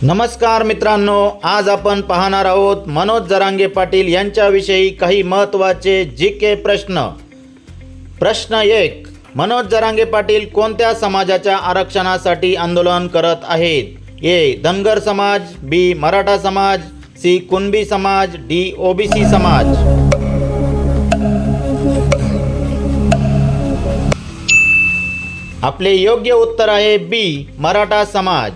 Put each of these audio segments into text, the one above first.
नमस्कार मित्रांनो, आज आपण पाहणार आहोत मनोज जरांगे पाटील यांच्याविषयी काही महत्त्वाचे जीके प्रश्न. प्रश्न 1. मनोज जरांगे पाटील कोणत्या समाजाच्या आरक्षणासाठी आंदोलन करत आहेत? ए. धनगर समाज, बी. मराठा समाज, सी. कुणबी समाज, डी. ओबीसी समाज. आपले योग्य उत्तर आहे बी. मराठा समाज.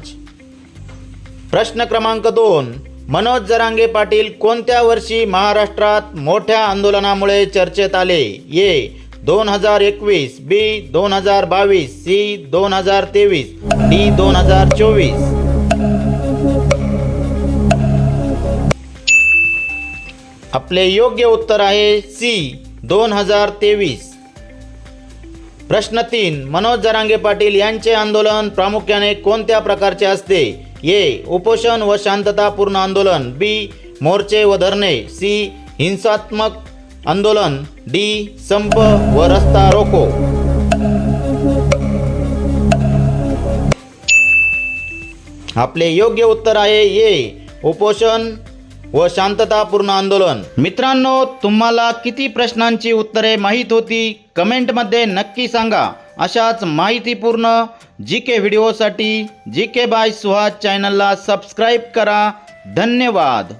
प्रश्न क्रमांक 2. मनोज जरांगे पाटील कोणत्या वर्षी महाराष्ट्रात मोठ्या आंदोलनामुळे चर्चेत आले? ए. 2021, बी. 2022, सी. 2023, डी. 2024. आपले योग्य उत्तर आहे सी. 2023. प्रश्न 3. मनोज जरांगे पाटील यांचे आंदोलन प्रामुख्याने कोणत्या प्रकारचे असते? ए. उपोषण व शांततापूर्ण आंदोलन, बी. मोर्चे व धरणे, सी. हिंसात्मक आंदोलन, डी. संप व रस्ता रोको. आपले योग्य उत्तर आहे ए. उपोषण व शांततापूर्ण आंदोलन. मित्रांनो, तुम्हाला किती प्रश्नांची उत्तरे माहीत होती कमेंटमध्ये नक्की सांगा. अशाच माहितीपूर्ण जीके व्हिडिओसाठी जीके बाय सुहास चॅनलला सबस्क्राईब करा. धन्यवाद.